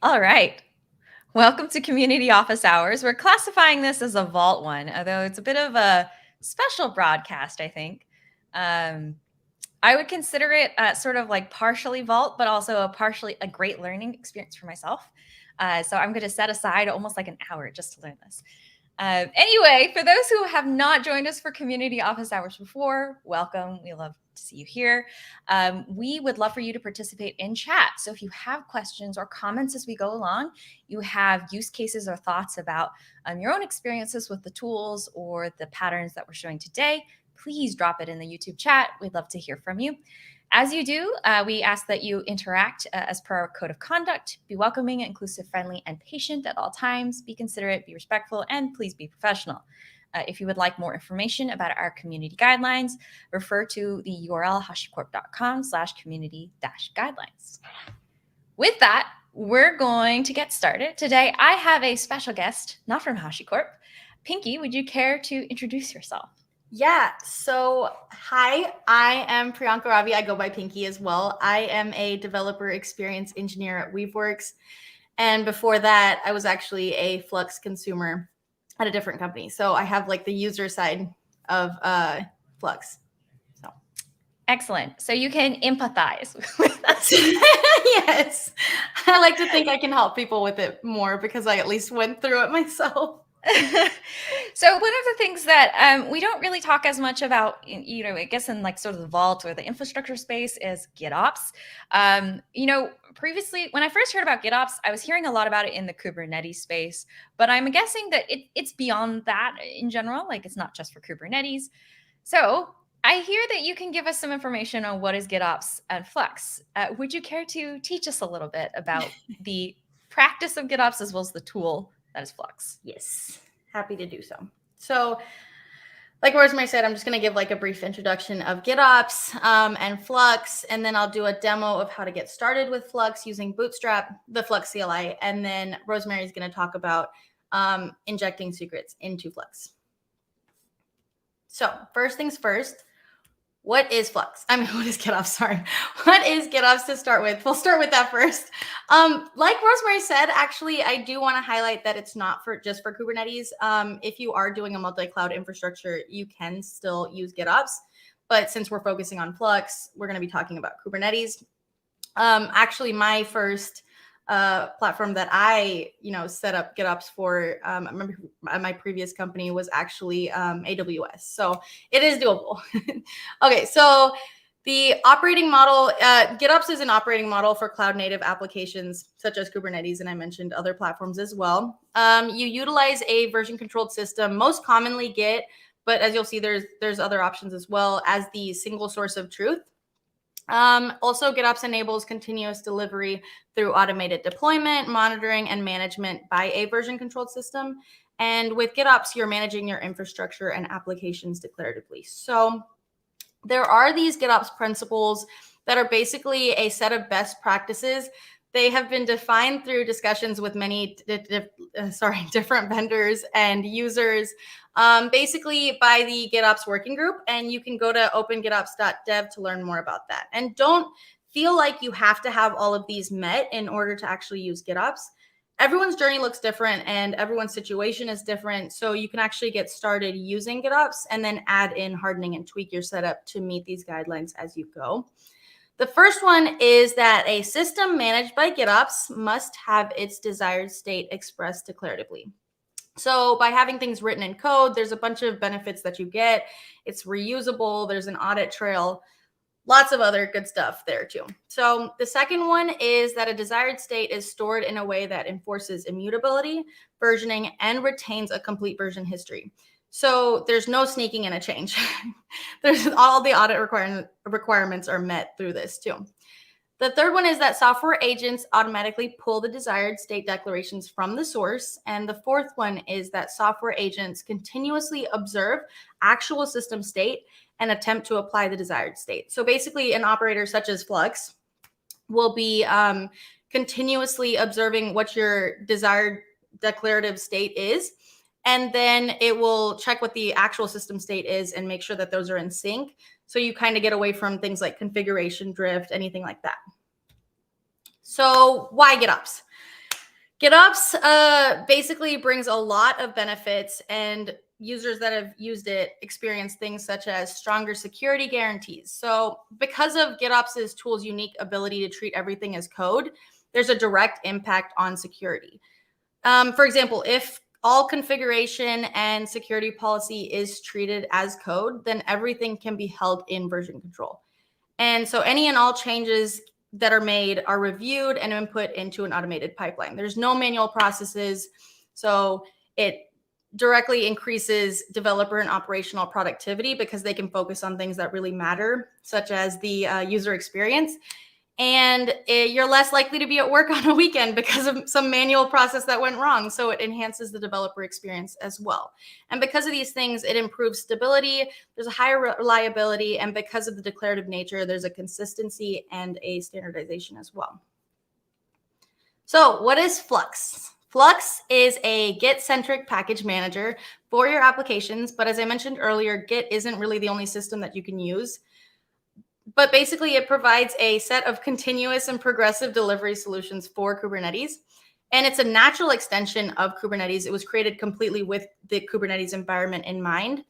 All right. Welcome to Community Office Hours. We're classifying this as a Vault one, although it's a bit of a special broadcast, I think. I would consider it sort of like partially Vault, but also a great learning experience for myself. So I'm going to set aside almost like an hour just to learn this. Anyway, for those who have not joined us for Community Office Hours before, welcome. We love to see you here. We would love for you to participate in chat. So if you have questions or comments as we go along, you have use cases or thoughts about your own experiences with the tools or the patterns that we're showing today, please drop it in the YouTube chat. We'd love to hear from you. As you do, we ask that you interact as per our code of conduct, be welcoming, inclusive, friendly, and patient at all times, be considerate, be respectful, and please be professional. If you would like more information about our community guidelines, refer to the URL hashicorp.com/community-guidelines. With that, we're going to get started. Today, I have a special guest, not from HashiCorp. Pinky, would you care to introduce yourself? Yeah, so hi, I am Priyanka Ravi. I go by Pinky as well. I am a developer experience engineer at Weaveworks. And before that, I was actually a Flux consumer at a different company. So I have like the user side of Flux. So excellent. So you can empathize with us. Yes, I like to think I can help people with it more because I at least went through it myself. So one of the things that we don't really talk as much about, I guess in like sort of the Vault or the infrastructure space is GitOps. Previously when I first heard about GitOps, I was hearing a lot about it in the Kubernetes space, but I'm guessing that it's beyond that in general, like it's not just for Kubernetes. So I hear that you can give us some information on what is GitOps and Flux. Would you care to teach us a little bit about the practice of GitOps as well as the tool that is Flux? Yes, happy to do so. So like Rosemary said, I'm just going to give like a brief introduction of GitOps and Flux, and then I'll do a demo of how to get started with Flux using Bootstrap, the Flux CLI, and then Rosemary is going to talk about injecting secrets into Flux. So first things first, what is Flux? What is GitOps? Sorry. What is GitOps to start with? We'll start with that first. Like Rosemary said, actually, I do want to highlight that it's not just for Kubernetes. If you are doing a multi-cloud infrastructure, you can still use GitOps. But since we're focusing on Flux, we're going to be talking about Kubernetes. Actually, my first platform that I, set up GitOps for, I remember my previous company was actually AWS. So it is doable. Okay, so the operating model, GitOps is an operating model for cloud native applications such as Kubernetes, and I mentioned other platforms as well. You utilize a version controlled system, most commonly Git, but as you'll see, there's other options as well as the single source of truth. Also, GitOps enables continuous delivery through automated deployment, monitoring, and management by a version-controlled system. And with GitOps, you're managing your infrastructure and applications declaratively. So there are these GitOps principles that are basically a set of best practices. They have been defined through discussions with many different vendors and users, basically by the GitOps working group. And you can go to opengitops.dev to learn more about that. And don't feel like you have to have all of these met in order to actually use GitOps. Everyone's journey looks different and everyone's situation is different. So you can actually get started using GitOps and then add in hardening and tweak your setup to meet these guidelines as you go. The first one is that a system managed by GitOps must have its desired state expressed declaratively. So by having things written in code, there's a bunch of benefits that you get. It's reusable. There's an audit trail. Lots of other good stuff there too. So the second one is that a desired state is stored in a way that enforces immutability, versioning, and retains a complete version history. So there's no sneaking in a change. There's all the audit requirements are met through this too. The third one is that software agents automatically pull the desired state declarations from the source. And the fourth one is that software agents continuously observe actual system state and attempt to apply the desired state. So basically an operator such as Flux will be continuously observing what your desired declarative state is. And then it will check what the actual system state is and make sure that those are in sync. So you kind of get away from things like configuration drift, anything like that. So why GitOps? GitOps basically brings a lot of benefits, and users that have used it experience things such as stronger security guarantees. So because of GitOps' tool's unique ability to treat everything as code, there's a direct impact on security. For example, if all configuration and security policy is treated as code, then everything can be held in version control. And so any and all changes that are made are reviewed and input into an automated pipeline. There's no manual processes, so it directly increases developer and operational productivity because they can focus on things that really matter, such as the user experience. And you're less likely to be at work on a weekend because of some manual process that went wrong. So it enhances the developer experience as well. And because of these things, it improves stability, there's a higher reliability, and because of the declarative nature, there's a consistency and a standardization as well. So what is Flux? Flux is a Git-centric package manager for your applications, but as I mentioned earlier, Git isn't really the only system that you can use. But basically, it provides a set of continuous and progressive delivery solutions for Kubernetes. And it's a natural extension of Kubernetes. It was created completely with the Kubernetes environment in mind.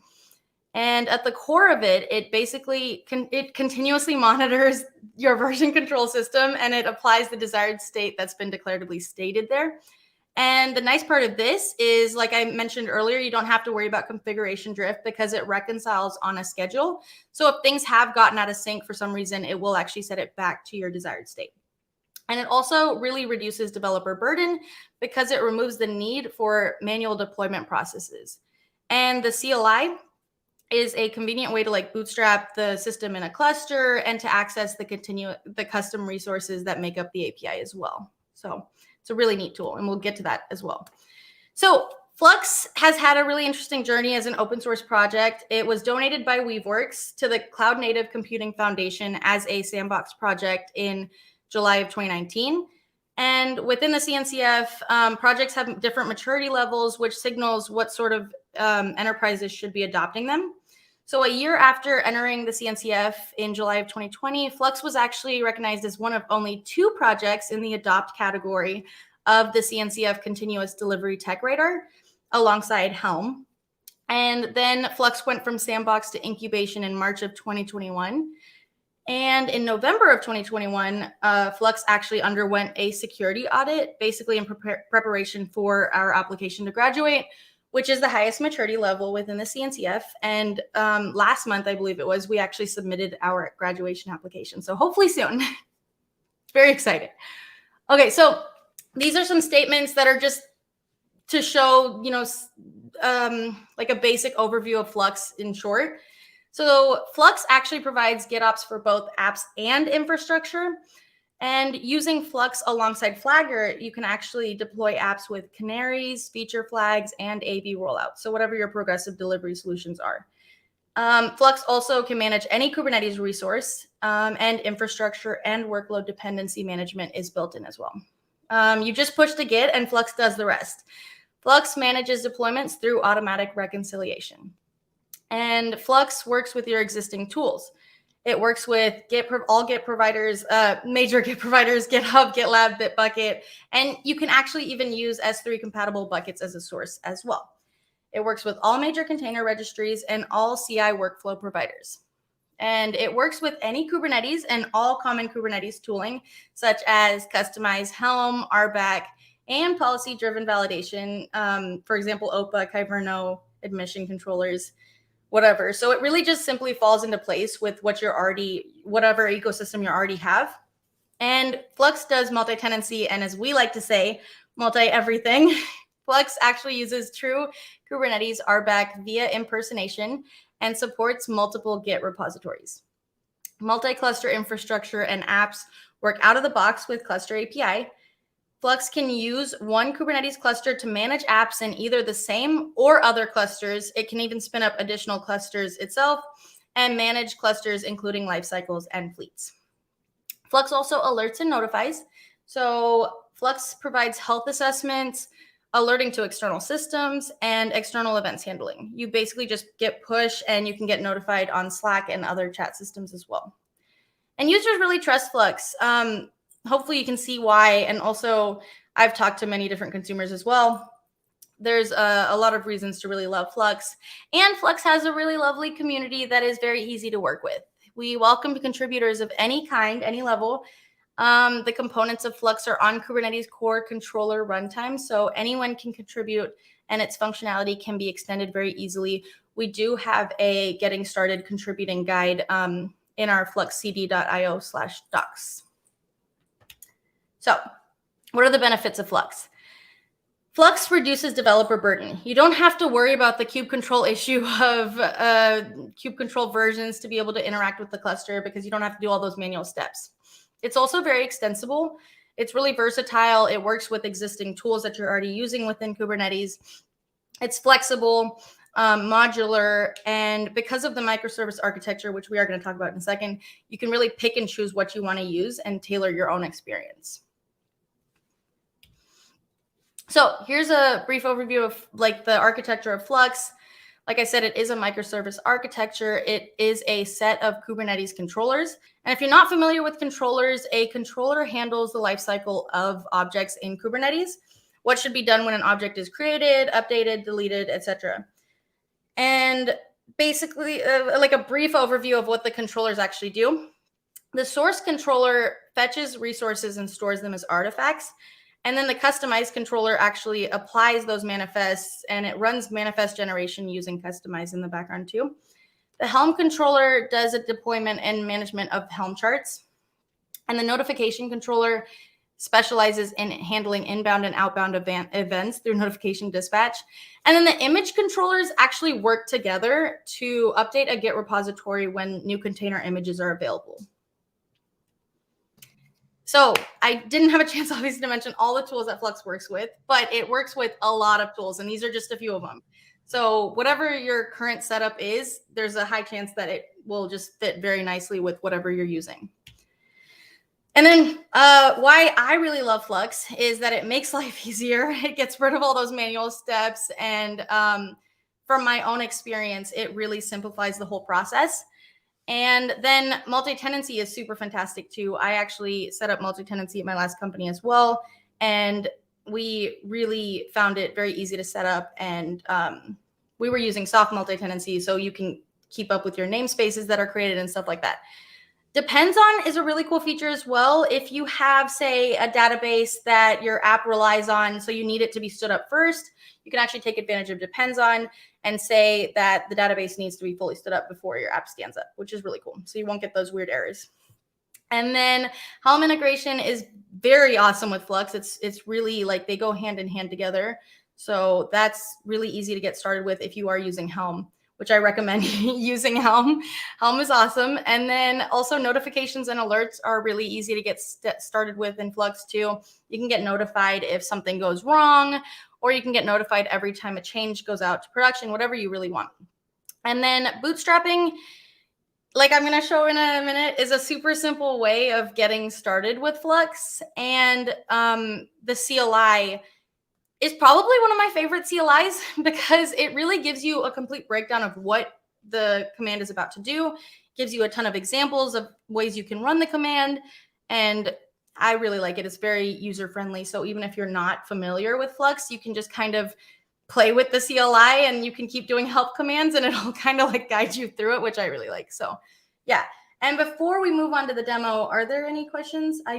And at the core of it, it basically it continuously monitors your version control system, and it applies the desired state that's been declaratively stated there. And the nice part of this is, like I mentioned earlier, you don't have to worry about configuration drift because it reconciles on a schedule. So if things have gotten out of sync for some reason, it will actually set it back to your desired state. And it also really reduces developer burden because it removes the need for manual deployment processes. And the CLI is a convenient way to like bootstrap the system in a cluster and to access the custom resources that make up the API as well. So it's a really neat tool, and we'll get to that as well. So Flux has had a really interesting journey as an open source project. It was donated by Weaveworks to the Cloud Native Computing Foundation as a sandbox project in July of 2019. And within the CNCF, projects have different maturity levels, which signals what sort of enterprises should be adopting them. So a year after entering the CNCF in July of 2020, Flux was actually recognized as one of only 2 projects in the adopt category of the CNCF Continuous Delivery Tech Radar, alongside Helm. And then Flux went from sandbox to incubation in March of 2021. And in November of 2021, Flux actually underwent a security audit, basically in preparation for our application to graduate, which is the highest maturity level within the CNCF. And last month, I believe it was, we actually submitted our graduation application. So hopefully soon. Very excited. Okay, so these are some statements that are just to show, like a basic overview of Flux in short. So Flux actually provides GitOps for both apps and infrastructure. And using Flux alongside Flagger, you can actually deploy apps with canaries, feature flags, and AV rollouts. So whatever your progressive delivery solutions are. Flux also can manage any Kubernetes resource, and infrastructure and workload dependency management is built in as well. You just push to Git and Flux does the rest. Flux manages deployments through automatic reconciliation. And Flux works with your existing tools. It works with all Git providers, major Git providers, GitHub, GitLab, Bitbucket, and you can actually even use S3 compatible buckets as a source as well. It works with all major container registries and all CI workflow providers. And it works with any Kubernetes and all common Kubernetes tooling, such as Customize, Helm, RBAC, and policy-driven validation. For example, OPA, Kyverno, admission controllers, whatever. So it really just simply falls into place with whatever ecosystem you already have. And Flux does multi-tenancy, and as we like to say, multi-everything. Flux actually uses true Kubernetes RBAC via impersonation and supports multiple Git repositories. Multi-cluster infrastructure and apps work out of the box with Cluster API. Flux can use one Kubernetes cluster to manage apps in either the same or other clusters. It can even spin up additional clusters itself and manage clusters, including lifecycles and fleets. Flux also alerts and notifies. So Flux provides health assessments, alerting to external systems, and external events handling. You basically just get push and you can get notified on Slack and other chat systems as well. And users really trust Flux. Hopefully you can see why. And also I've talked to many different consumers as well. There's a lot of reasons to really love Flux. And Flux has a really lovely community that is very easy to work with. We welcome contributors of any kind, any level. The components of Flux are on Kubernetes core controller runtime, so anyone can contribute and its functionality can be extended very easily. We do have a getting started contributing guide in our fluxcd.io/docs. So what are the benefits of Flux? Flux reduces developer burden. You don't have to worry about the kube control issue of kube control versions to be able to interact with the cluster because you don't have to do all those manual steps. It's also very extensible. It's really versatile. It works with existing tools that you're already using within Kubernetes. It's flexible, modular, and because of the microservice architecture, which we are going to talk about in a second, you can really pick and choose what you want to use and tailor your own experience. So here's a brief overview of like the architecture of Flux. Like I said, it is a microservice architecture. It is a set of Kubernetes controllers. And if you're not familiar with controllers, a controller handles the lifecycle of objects in Kubernetes. What should be done when an object is created, updated, deleted, etc. And basically, like a brief overview of what the controllers actually do. The source controller fetches resources and stores them as artifacts. And then the customized controller actually applies those manifests and it runs manifest generation using customize in the background too. The Helm controller does a deployment and management of Helm charts. And the notification controller specializes in handling inbound and outbound events through notification dispatch. And then the image controllers actually work together to update a Git repository when new container images are available. So I didn't have a chance, obviously, to mention all the tools that Flux works with, but it works with a lot of tools, and these are just a few of them. So whatever your current setup is, there's a high chance that it will just fit very nicely with whatever you're using. And then why I really love Flux is that it makes life easier. It gets rid of all those manual steps. And from my own experience, it really simplifies the whole process. And then multi-tenancy is super fantastic too. I actually set up multi-tenancy at my last company as well. And we really found it very easy to set up. And we were using soft multi-tenancy, so you can keep up with your namespaces that are created and stuff like that. Depends on is a really cool feature as well. If you have, say, a database that your app relies on, so you need it to be stood up first, you can actually take advantage of depends on and say that the database needs to be fully stood up before your app stands up, which is really cool. So you won't get those weird errors. And then Helm integration is very awesome with Flux. It's really like they go hand in hand together. So that's really easy to get started with if you are using Helm, which I recommend using Helm. Helm is awesome. And then also notifications and alerts are really easy to get started with in Flux too. You can get notified if something goes wrong, or you can get notified every time a change goes out to production, whatever you really want. And then bootstrapping, like I'm going to show in a minute, is a super simple way of getting started with Flux. And the CLI is probably one of my favorite CLIs because it really gives you a complete breakdown of what the command is about to do, gives you a ton of examples of ways you can run the command, and I really like it. It's very user-friendly, so even if you're not familiar with Flux, you can just kind of play with the CLI and you can keep doing help commands and it'll kind of like guide you through it, which I really like. So yeah. And before we move on to the demo, are there any questions? I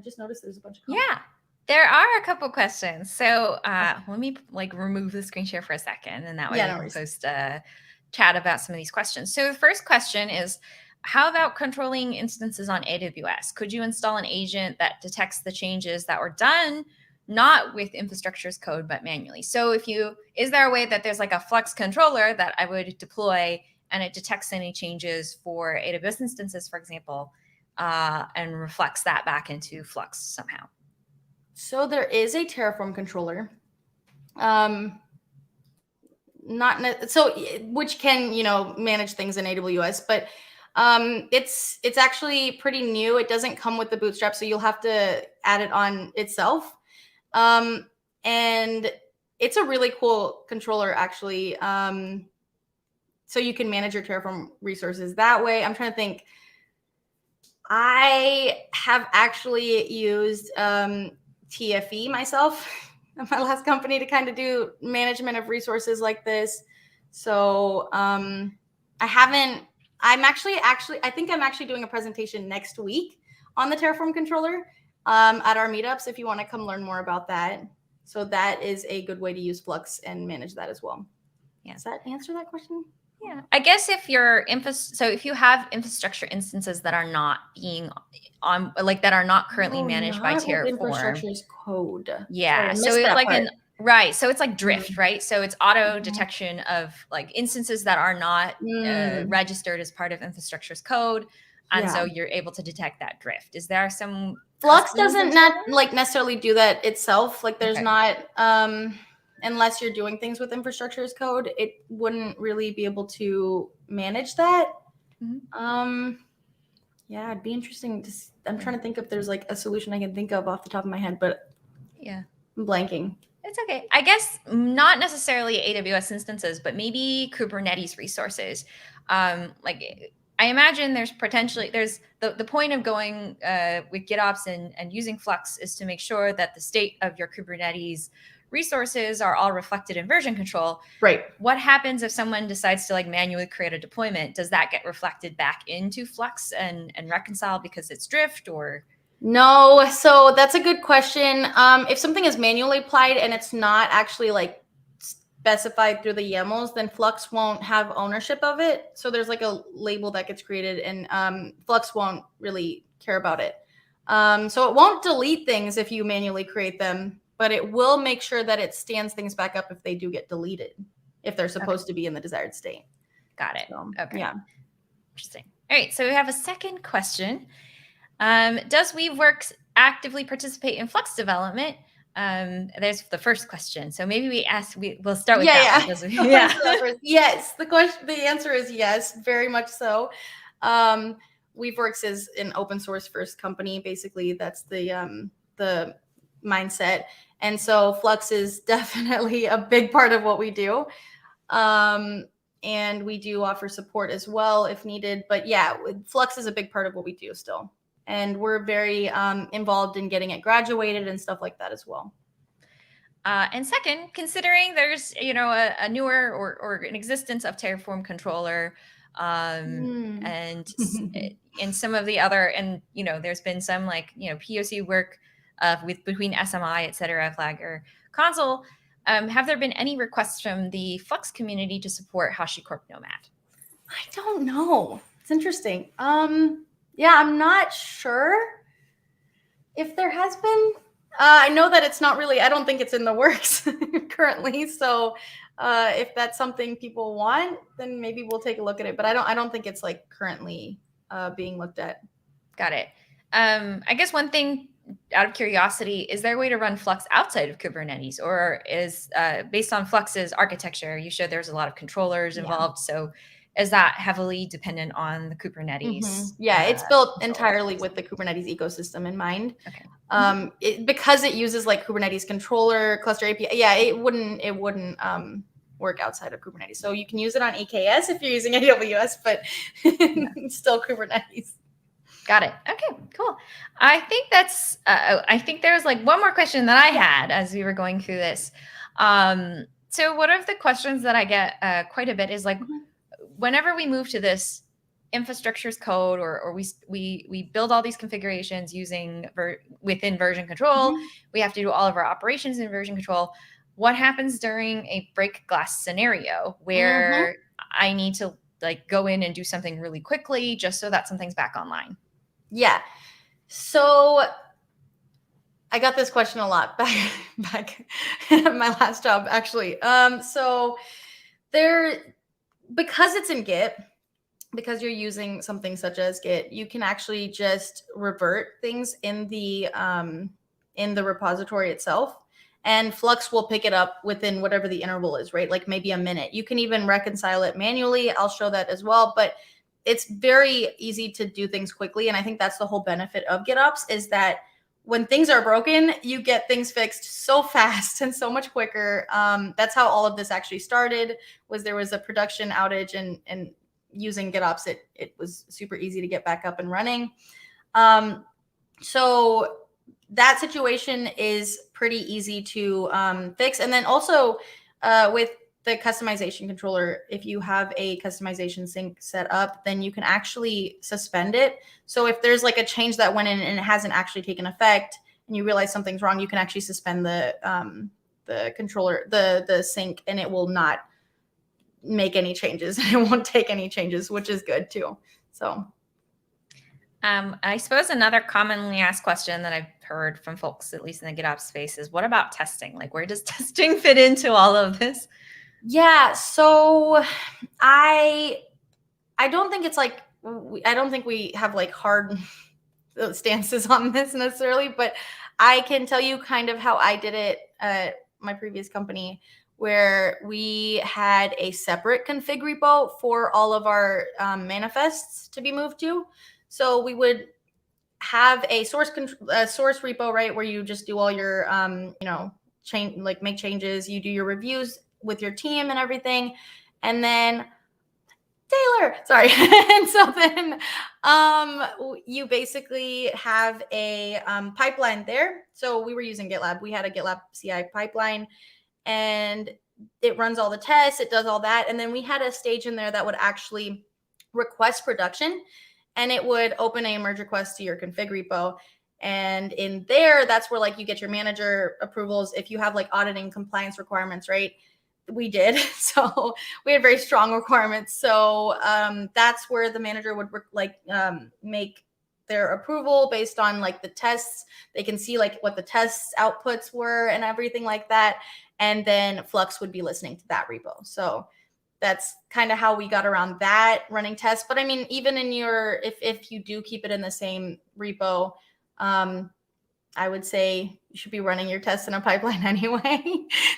just noticed there's a bunch of comments. Yeah. There are a couple questions. So let me like remove the screen share for a second, and that way we can post a chat about some of these questions. So the first question is, how about controlling instances on AWS? Could you install an agent that detects the changes that were done, not with infrastructure as code, but manually? So is there a way that there's like a Flux controller that I would deploy and it detects any changes for AWS instances, for example, and reflects that back into Flux somehow? So there is a Terraform controller, which can manage things in AWS, but it's actually pretty new. It doesn't come with the Bootstrap, so you'll have to add it on itself. And it's a really cool controller, actually. So you can manage your Terraform resources that way. I'm trying to think. I have actually used TFE myself at my last company to kind of do management of resources like this. So I think I'm actually doing a presentation next week on the Terraform controller at our meetups if you want to come learn more about that. So that is a good way to use Flux and manage that as well. Yeah. Does that answer that question? Yeah, I guess if you're if you have infrastructure instances that are not being on, like that are not currently managed by Terraform. Infrastructure is code. Yeah, so it's like right. So it's like drift, right? So it's auto detection of like instances that are not registered as part of infrastructure's code, and so you're able to detect that drift. Is there some Flux doesn't necessarily do that itself? Like there's not unless you're doing things with infrastructure as code, it wouldn't really be able to manage that. Yeah, it'd be interesting to I'm trying to think if there's like a solution I can think of off the top of my head, but yeah, I'm blanking. It's okay. I guess not necessarily AWS instances, but maybe Kubernetes resources. Like I imagine there's the point of going with GitOps and using Flux is to make sure that the state of your Kubernetes resources are all reflected in version control. Right. What happens if someone decides to like manually create a deployment? Does that get reflected back into Flux and reconciled because it's drift or? No, so that's a good question. If something is manually applied and it's not actually like specified through the YAMLs, then Flux won't have ownership of it. So there's like a label that gets created and Flux won't really care about it. So it won't delete things if you manually create them, but it will make sure that it stands things back up if they do get deleted, if they're supposed to be in the desired state. Got it. So, okay. Yeah. Interesting. All right. So we have a second question. Does Weaveworks actively participate in Flux development? There's the first question. So maybe we'll start with that. Yes. The answer is yes, very much so. Weaveworks is an open source first company. Basically, that's the mindset. And so Flux is definitely a big part of what we do. And we do offer support as well if needed. But yeah, Flux is a big part of what we do still. And we're very involved in getting it graduated and stuff like that as well. And second, considering there's a newer or an existence of Terraform controller, and in some of the other, and there's been some POC work between SMI, et cetera, Flagger console. Have there been any requests from the Flux community to support HashiCorp Nomad? I don't know. It's interesting. Yeah, I'm not sure if there has been. I know that it's not really, I don't think it's in the works currently. So if that's something people want, then maybe we'll take a look at it. But I don't think it's like currently being looked at. Got it. I guess one thing out of curiosity, is there a way to run Flux outside of Kubernetes, or is based on Flux's architecture, you showed there's a lot of controllers involved. So is that heavily dependent on the Kubernetes? Yeah, it's built entirely with the Kubernetes ecosystem in mind. Okay. Because it uses like Kubernetes controller, cluster API. Yeah, it wouldn't work outside of Kubernetes. So you can use it on EKS if you're using AWS, but still Kubernetes. Got it. Okay, cool. I think that's, I think there was like one more question that I had as we were going through this. So one of the questions that I get quite a bit is like, whenever we move to this infrastructure as code, or we build all these configurations using within version control, we have to do all of our operations in version control. What happens during a break glass scenario where I need to like go in and do something really quickly just so that something's back online? Yeah. So I got this question a lot back at my last job, actually. So because it's in Git, because you're using something such as Git, you can actually just revert things in the repository itself, and Flux will pick it up within whatever the interval is, right? Like maybe a minute. You can even reconcile it manually. I'll show that as well, but it's very easy to do things quickly. And I think that's the whole benefit of GitOps, is that when things are broken, you get things fixed so fast and so much quicker. That's how all of this actually started, was there was a production outage, and using GitOps, it was super easy to get back up and running. So that situation is pretty easy to fix. And then also with the customization controller, if you have a customization sync set up, then you can actually suspend it. So if there's like a change that went in and it hasn't actually taken effect and you realize something's wrong, you can actually suspend the controller, the sync, and it will not make any changes. It won't take any changes, which is good too. So I suppose another commonly asked question that I've heard from folks, at least in the GitOps space, is what about testing? Like, where does testing fit into all of this? Yeah, so I don't think it's like, I don't think we have like hard stances on this necessarily, but I can tell you kind of how I did it at my previous company, where we had a separate config repo for all of our manifests to be moved to. So we would have a source repo, right, where you just do all your make changes, you do your reviews with your team and everything, and then Taylor, sorry. And so then you basically have a pipeline there. So we were using GitLab. We had a GitLab CI pipeline, and it runs all the tests. It does all that. And then we had a stage in there that would actually request production, and it would open a merge request to your config repo. And in there, that's where like you get your manager approvals. If you have like auditing compliance requirements, right? We did. So we had very strong requirements. So that's where the manager would make their approval based on like the tests. They can see like what the tests outputs were and everything like that. And then Flux would be listening to that repo. So that's kind of how we got around that, running tests. But I mean, even in your, if you do keep it in the same repo, I would say you should be running your tests in a pipeline anyway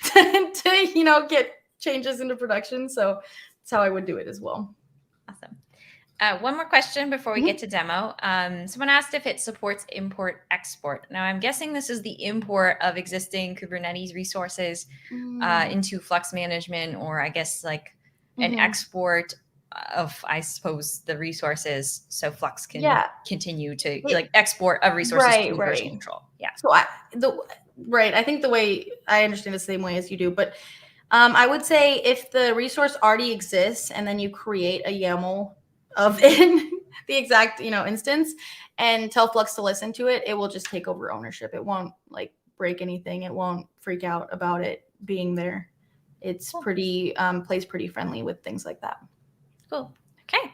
to get changes into production. So that's how I would do it as well. Awesome. One more question before we get to demo. Someone asked if it supports import export. Now I'm guessing this is the import of existing Kubernetes resources into Flux management, or I guess like an export of, I suppose, the resources, so Flux can continue to like export of resources to version control. Yeah. So I think the way I understand the same way as you do, but I would say if the resource already exists and then you create a YAML of it, the exact instance, and tell Flux to listen to it, it will just take over ownership. It won't like break anything. It won't freak out about it being there. It's pretty plays pretty friendly with things like that. Cool. Okay.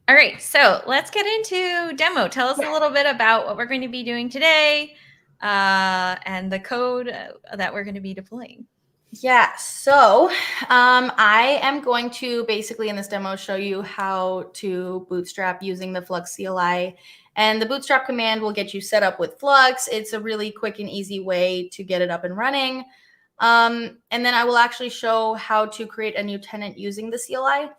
All right. So let's get into demo. Tell us a little bit about what we're going to be doing today and the code that we're going to be deploying. Yeah. So I am going to basically in this demo show you how to bootstrap using the Flux CLI. And the bootstrap command will get you set up with Flux. It's a really quick and easy way to get it up and running. And then I will actually show how to create a new tenant using the CLI.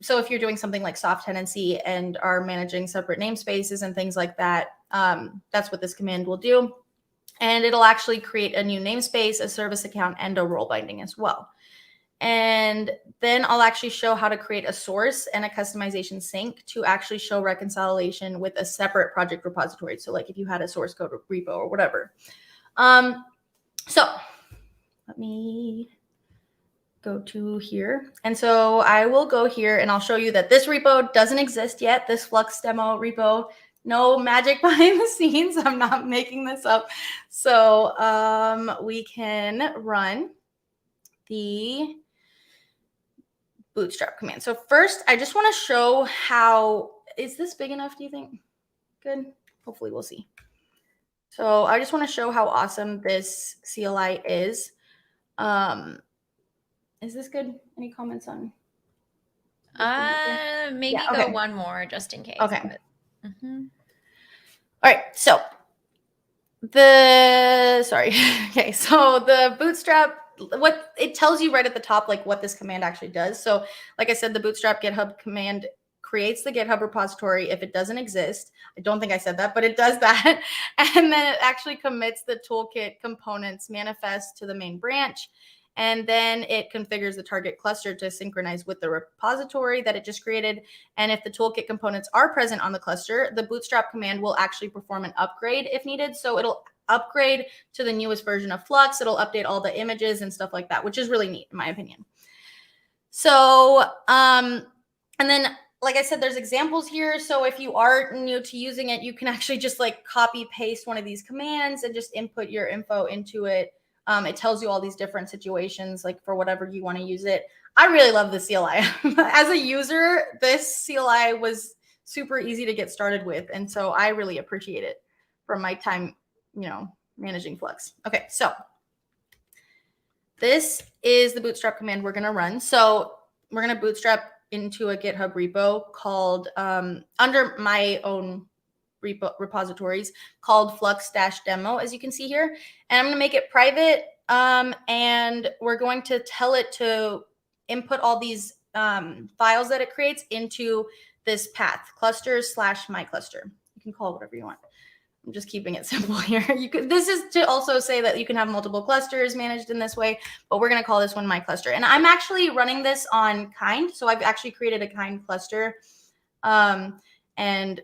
So if you're doing something like soft tenancy and are managing separate namespaces and things like that, that's what this command will do. And it'll actually create a new namespace, a service account, and a role binding as well. And then I'll actually show how to create a source and a customization sync to actually show reconciliation with a separate project repository. So like if you had a source code repo or whatever. So let me go to here. And so I will go here and I'll show you that this repo doesn't exist yet, this Flux demo repo. No magic behind the scenes. I'm not making this up. So we can run the bootstrap command. So first, I just want to show how, is this big enough, do you think? Good. Hopefully we'll see. So I just want to show how awesome this CLI is. Is this good? Any comments on? Maybe go one more just in case. Okay. All right. So okay. So the bootstrap, what it tells you right at the top, like what this command actually does. So like I said, the bootstrap GitHub command creates the GitHub repository if it doesn't exist. I don't think I said that, but it does that. And then it actually commits the toolkit components manifest to the main branch. and then it configures the target cluster to synchronize with the repository that it just created. And if the toolkit components are present on the cluster, the bootstrap command will actually perform an upgrade if needed. So it'll upgrade to the newest version of Flux. It'll update all the images and stuff like that, which is really neat in my opinion. So, and then, like I said, there's examples here. So if you are new to using it, you can actually just like copy paste one of these commands and just input your info into it. It tells you all these different situations, like for whatever you want to use it. I really love the CLI. As a user, this CLI was super easy to get started with. And so I really appreciate it from my time, managing Flux. Okay, so this is the bootstrap command we're going to run. So we're going to bootstrap into a GitHub repo called, under my own repositories, called flux-demo, as you can see here. And I'm going to make it private, and we're going to tell it to input all these files that it creates into this path, clusters/my-cluster. You can call it whatever you want. I'm just keeping it simple here. This is to also say that you can have multiple clusters managed in this way, but we're going to call this one my cluster. And I'm actually running this on Kind. So I've actually created a Kind cluster and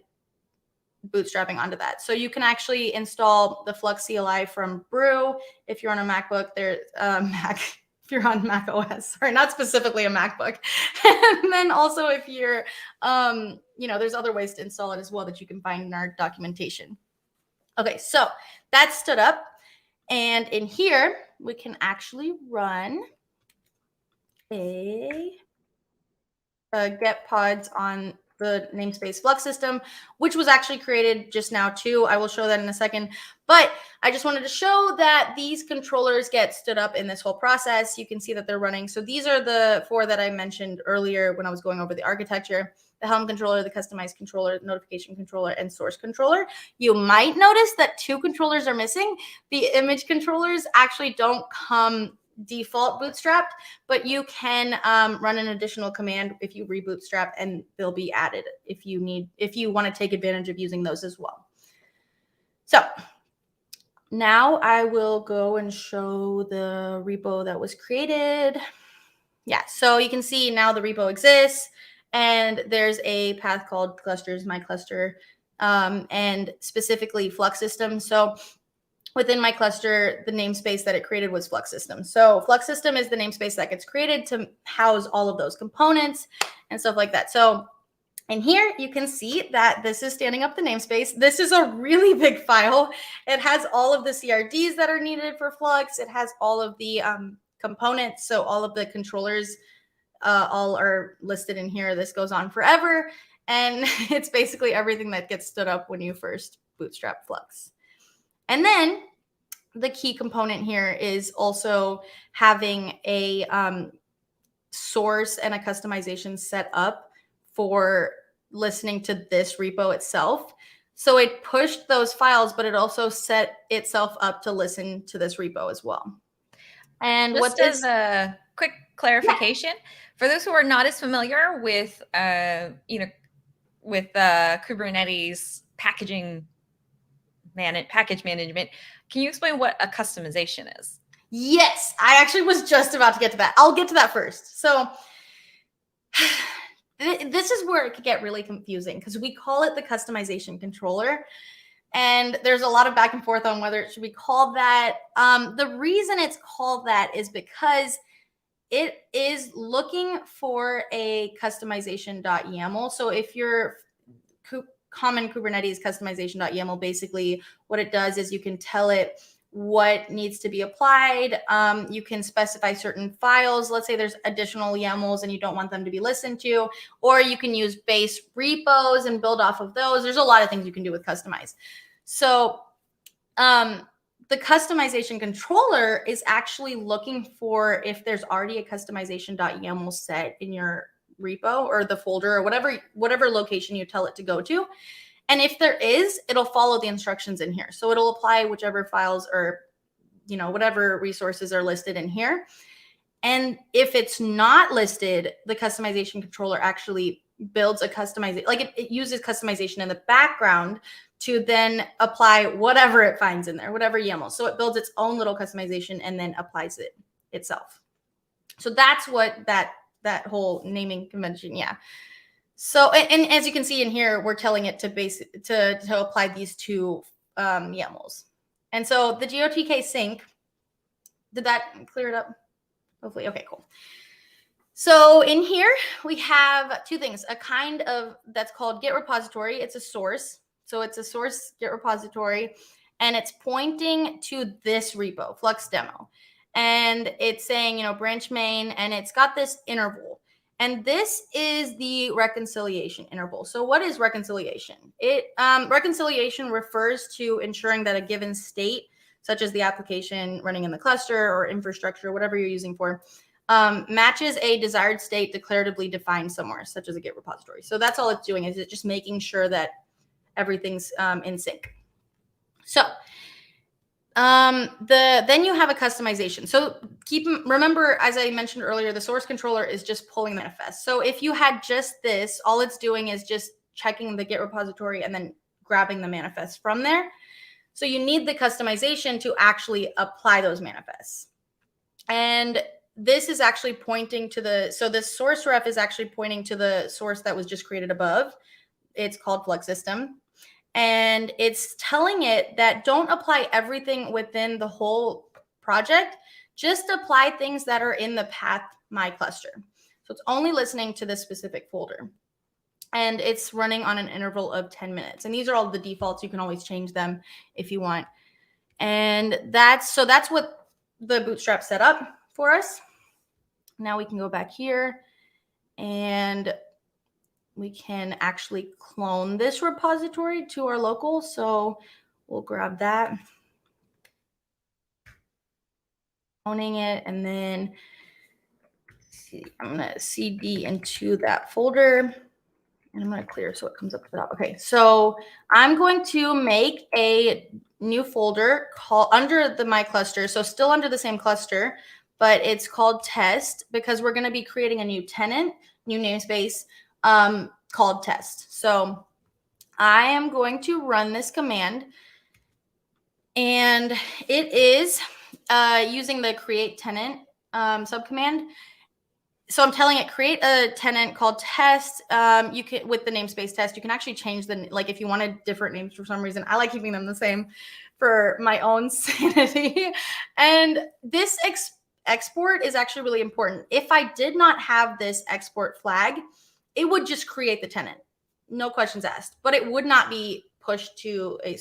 bootstrapping onto that. So you can actually install the Flux CLI from Brew. If you're on a MacBook, there's if you're on Mac OS, sorry, not specifically a MacBook. And then also if you're, there's other ways to install it as well that you can find in our documentation. Okay, so that's stood up. And in here, we can actually run a get pods on the namespace Flux system, which was actually created just now too. I will show that in a second. But I just wanted to show that these controllers get stood up in this whole process. You can see that they're running. So these are the 4 that I mentioned earlier when I was going over the architecture: the Helm controller, the customized controller, the notification controller, and source controller. You might notice that 2 controllers are missing. The image controllers actually don't come default bootstrapped, but you can run an additional command if you rebootstrap, and they'll be added if you want to take advantage of using those as well. So now I will go and show the repo that was created. Yeah, so you can see now the repo exists, and there's a path called clusters, my cluster, and specifically Flux system. So within my cluster, the namespace that it created was Flux system. So Flux system is the namespace that gets created to house all of those components and stuff like that. So in here, you can see that this is standing up the namespace. This is a really big file. It has all of the CRDs that are needed for Flux. It has all of the components. So all of the controllers all are listed in here. This goes on forever. And it's basically everything that gets stood up when you first bootstrap Flux. And then the key component here is also having a source and a customization set up for listening to this repo itself. So it pushed those files, but it also set itself up to listen to this repo as well. And just as a quick clarification, for those who are not as familiar with, Kubernetes package management, can you explain what a customization is? Yes, I actually was just about to get to that. I'll get to that first. So this is where it could get really confusing because we call it the customization controller. And there's a lot of back and forth on whether it should be called that. The reason it's called that is because it is looking for a customization.yaml. So if you're common Kubernetes customization.yaml, basically what it does is you can tell it what needs to be applied. You can specify certain files. Let's say there's additional YAMLs and you don't want them to be listened to, or you can use base repos and build off of those. There's a lot of things you can do with customize. So the customization controller is actually looking for if there's already a customization.yaml set in your repo or the folder or whatever location you tell it to go to. And if there is, it'll follow the instructions in here. So it'll apply whichever files or, whatever resources are listed in here. And if it's not listed, the customization controller actually builds a customization, like it uses customization in the background to then apply whatever it finds in there, whatever YAML. So it builds its own little customization and then applies it itself. So that's what that whole naming convention, yeah. So, and as you can see in here, we're telling it to apply these two YAMLs. And so the GOTK sync, did that clear it up? Hopefully, okay, cool. So in here, we have two things, a kind of that's called Git repository. It's a source. So it's a source Git repository, and it's pointing to this repo, Flux demo. And it's saying, you know, branch main, and it's got this interval. And this is the reconciliation interval. So what is reconciliation? Reconciliation refers to ensuring that a given state, such as the application running in the cluster or infrastructure, whatever you're using for, matches a desired state declaratively defined somewhere, such as a Git repository. So that's all it's doing, is it just making sure that everything's in sync. So then you have a customization. So remember, as I mentioned earlier, the source controller is just pulling the manifest. So if you had just this, all it's doing is just checking the Git repository and then grabbing the manifest from there. So you need the customization to actually apply those manifests. And this is actually pointing to so this source ref is actually pointing to the source that was just created above. It's called Flux system. And it's telling it that don't apply everything within the whole project, just apply things that are in the path my cluster. So it's only listening to this specific folder. And it's running on an interval of 10 minutes. And these are all the defaults. You can always change them if you want. And that's what the Bootstrap set up for us. Now we can go back here and we can actually clone this repository to our local. So we'll grab that, cloning it, and then I'm going to CD into that folder, and I'm going to clear so it comes up to the top. Okay, so I'm going to make a new folder called under my cluster. So still under the same cluster, but it's called test because we're going to be creating a new tenant, new namespace called test. So I am going to run this command, and it is using the create tenant subcommand. So I'm telling it create a tenant called test. You can, with the namespace test, you can actually change the, like if you wanted different names for some reason. I like keeping them the same for my own sanity. And this export is actually really important. If I did not have this export flag, it would just create the tenant, no questions asked, but it would not be pushed to a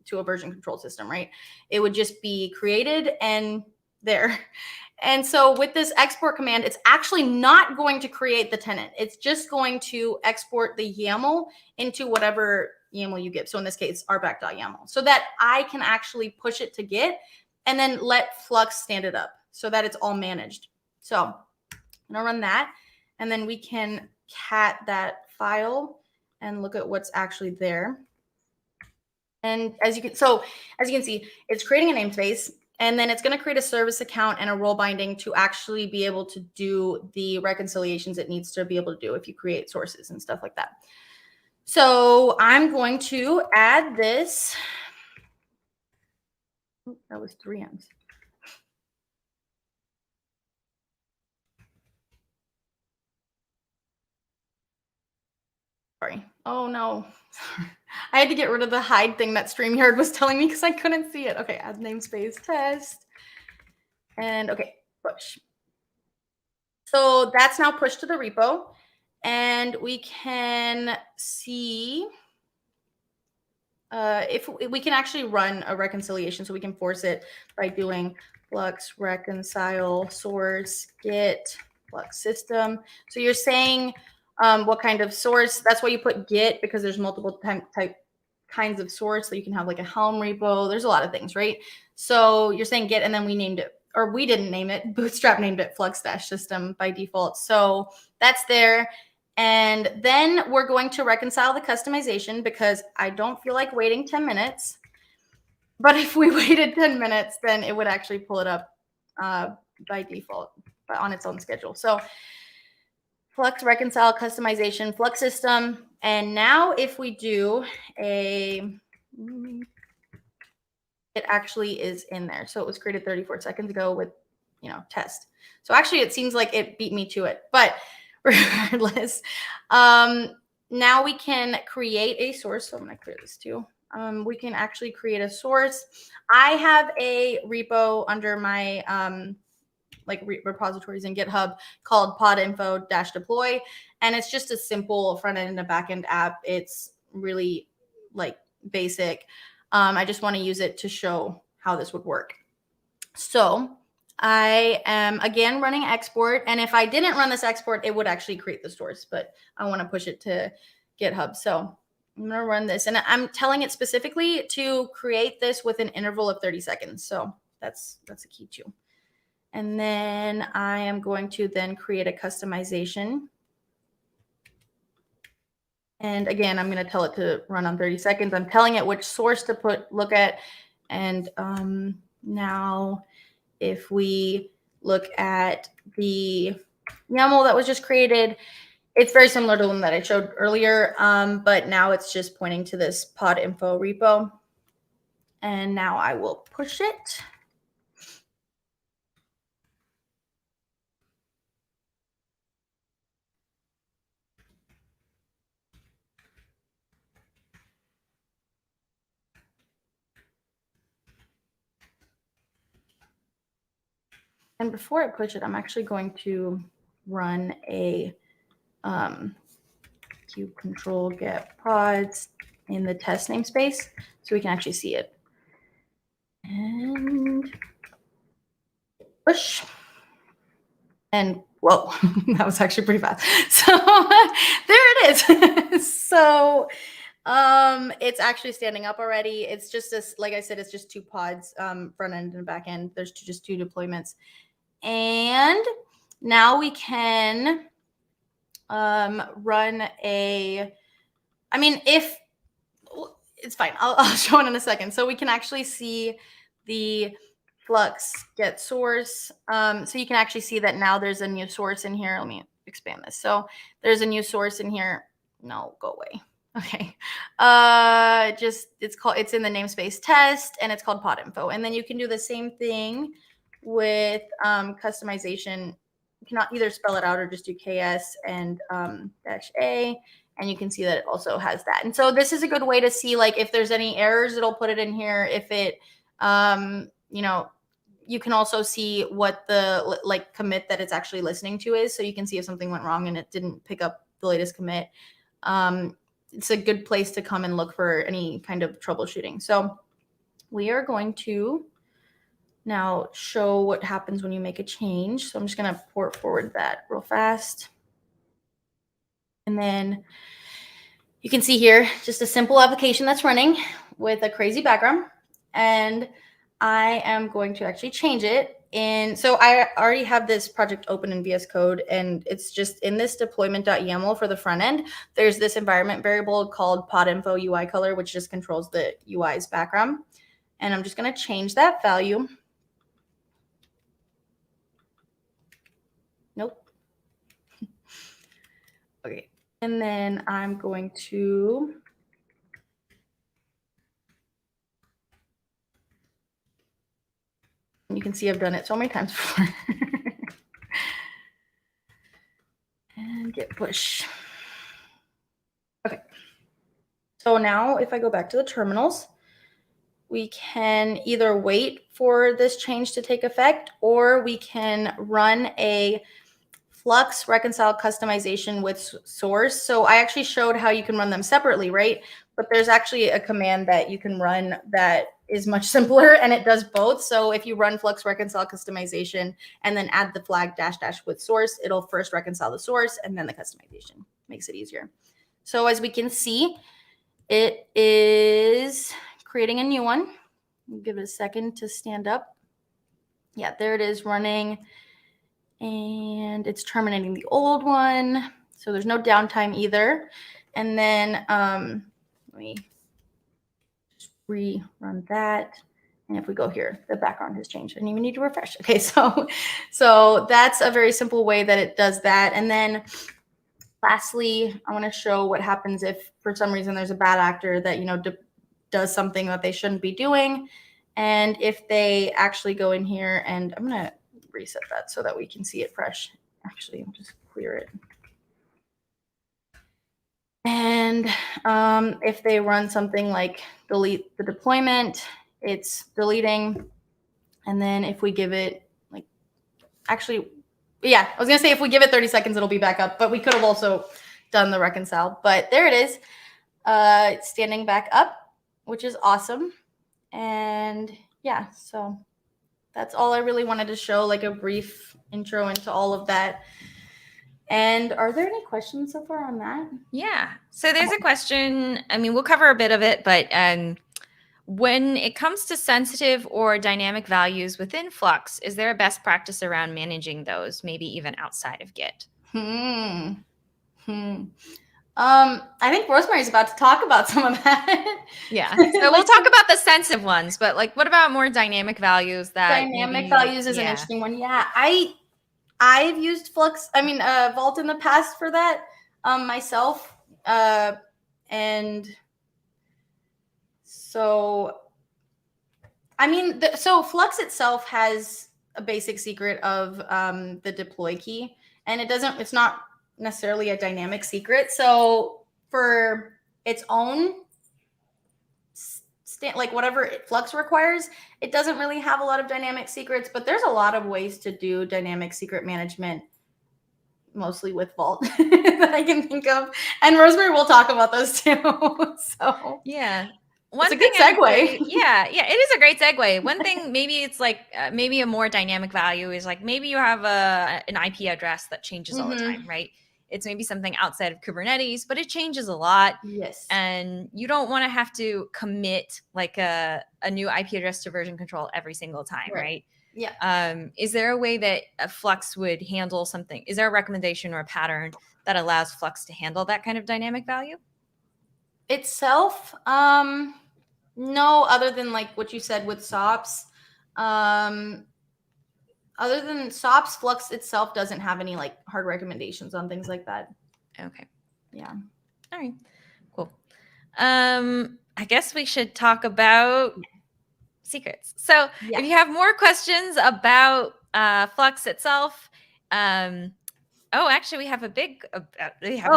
to a version control system, right? It would just be created and there. And so with this export command, it's actually not going to create the tenant. It's just going to export the YAML into whatever YAML you give. So in this case, rback.yaml, so that I can actually push it to Git and then let Flux stand it up so that it's all managed. So I'm gonna run that, and then we can cat that file and look at what's actually there. And as you can see, it's creating a namespace, and then it's going to create a service account and a role binding to actually be able to do the reconciliations it needs to be able to do if you create sources and stuff like that. So I'm going to add this. Oh, that was 3 M's. Sorry. Oh no. I had to get rid of the hide thing that StreamYard was telling me because I couldn't see it. Okay, add namespace test. And okay, push. So that's now pushed to the repo. And we can see if we can actually run a reconciliation. So we can force it by doing Flux reconcile source git Flux system. So you're saying what kind of source. That's why you put git, because there's multiple kinds of source. So you can have like a Helm repo. There's a lot of things, right? So you're saying git, and then we named it, or we didn't name it. Bootstrap named it Flux-system by default. So that's there. And then we're going to reconcile the customization because I don't feel like waiting 10 minutes. But if we waited 10 minutes, then it would actually pull it up by default, but on its own schedule. So Flux reconcile customization Flux system. And now if we do it actually is in there. So it was created 34 seconds ago with test. So actually it seems like it beat me to it, but regardless, now we can create a source. So I'm going to clear this too. We can actually create a source. I have a repo under my repositories in GitHub called podinfo-deploy, and it's just a simple front end and a back end app. It's really basic. I just want to use it to show how this would work. So I am again running export, and if I didn't run this export, it would actually create the source, but I want to push it to GitHub. So I'm going to run this, and I'm telling it specifically to create this with an interval of 30 seconds. So that's a key too. And then I am going to then create a customization. And again, I'm going to tell it to run on 30 seconds. I'm telling it which source to look at. And now if we look at the YAML that was just created, it's very similar to the one that I showed earlier, but now it's just pointing to this pod info repo. And now I will push it. And before I push it, I'm actually going to run a cube control get pods in the test namespace so we can actually see it. And push. And whoa, that was actually pretty fast. So there it is. So it's actually standing up already. It's just this, like I said, it's just two pods, front end and back end. There's just two deployments. And now we can run a, if it's fine, I'll show it in a second. So we can actually see the Flux get source. So you can actually see that now there's a new source in here. Let me expand this. So there's a new source in here. No, go away. Okay. It's in the namespace test, and it's called pod info. And then you can do the same thing with customization. You can either spell it out or just do KS and -A, and you can see that it also has that. And so this is a good way to see if there's any errors, it'll put it in here. If it, you can also see what the commit that it's actually listening to is. So you can see if something went wrong and it didn't pick up the latest commit. It's a good place to come and look for any kind of troubleshooting. So we are going to now show what happens when you make a change. So I'm just going to port forward that real fast. And then you can see here just a simple application that's running with a crazy background. And I am going to actually change it. And so I already have this project open in VS Code, and it's just in this deployment.yaml for the front end. There's this environment variable called podinfo UI color, which just controls the UI's background. And I'm just going to change that value. Nope. Okay. And then I'm going to you can see I've done it so many times before. And git push. Okay. So now if I go back to the terminals, we can either wait for this change to take effect, or we can run a Flux reconcile customization with source. So I actually showed how you can run them separately, right? But there's actually a command that you can run that is much simpler, and it does both. So if you run Flux reconcile customization and then add the flag -- with source, it'll first reconcile the source and then the customization. Makes it easier. So as we can see, it is creating a new one. Give it a second to stand up. Yeah, there it is running. And it's terminating the old one. So there's no downtime either. And then let me just rerun that. And if we go here, the background has changed. I didn't even need to refresh. Okay, so that's a very simple way that it does that. And then lastly, I want to show what happens if for some reason there's a bad actor that does something that they shouldn't be doing. And if they actually go in here, and I'm going to reset that so that we can see it fresh. Actually, I'll just clear it. And if they run something like delete the deployment, it's deleting. And then if we give it like, actually, yeah, I was gonna say if we give it 30 seconds, it'll be back up, but we could have also done the reconcile. But there it is, standing back up, which is awesome. And yeah, so that's all I really wanted to show, like a brief intro into all of that. And are there any questions so far on that? Yeah. So there's a question. I mean, we'll cover a bit of it, but when it comes to sensitive or dynamic values within Flux, is there a best practice around managing those, maybe even outside of Git? I think Rosemary's about to talk about some of that. Yeah. So we'll talk about the sensitive ones, but like, what about more dynamic values? That dynamic values is an interesting one. Yeah, I've used Flux, Vault in the past for that myself. And so, so Flux itself has a basic secret of the deploy key, and it's not necessarily a dynamic secret. So for its own like whatever Flux requires, it doesn't really have a lot of dynamic secrets, but there's a lot of ways to do dynamic secret management, mostly with Vault that I can think of. And Rosemary will talk about those too. So yeah. It's a good segue. Yeah, it is a great segue. One thing, maybe it's like maybe a more dynamic value is like maybe you have an IP address that changes all the time, right? It's maybe something outside of Kubernetes, but it changes a lot. Yes. And you don't want to have to commit like a new IP address to version control every single time, right? Yeah. Is there a way that a Flux would handle something? Is there a recommendation or a pattern that allows Flux to handle that kind of dynamic value? Itself, no, other than like what you said with SOPs. Other than SOPs, Flux itself doesn't have any like hard recommendations on things like that. Okay. Yeah. All right. Cool. I guess we should talk about secrets. So if you have more questions about Flux itself, actually we have a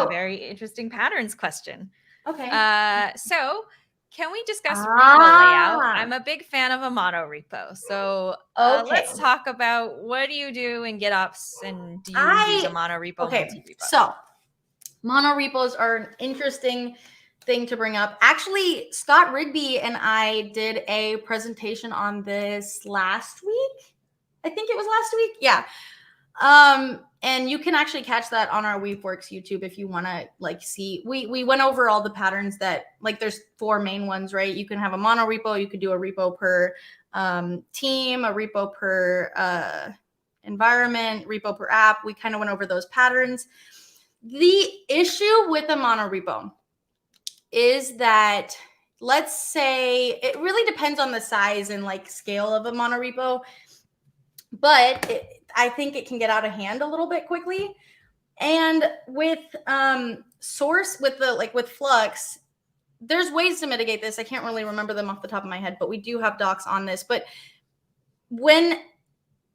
very interesting patterns question. Okay. So can we discuss repo layout? I'm a big fan of a mono repo. So let's talk about, what do you do in GitOps, and do you use a mono repo, multi-repo? So mono repos are an interesting thing to bring up. Actually, Scott Rigby and I did a presentation on this last week. I think it was last week. Yeah. And you can actually catch that on our Weaveworks YouTube if you want to like see. We went over all the patterns that, like, there's 4 main ones, right? You can have a mono repo, you could do a repo per team, a repo per environment, repo per app. We kind of went over those patterns. The issue with a mono repo is that, let's say, it really depends on the size and like scale of a mono repo, but I think it can get out of hand a little bit quickly. And with with Flux, there's ways to mitigate this. I can't really remember them off the top of my head, but we do have docs on this. But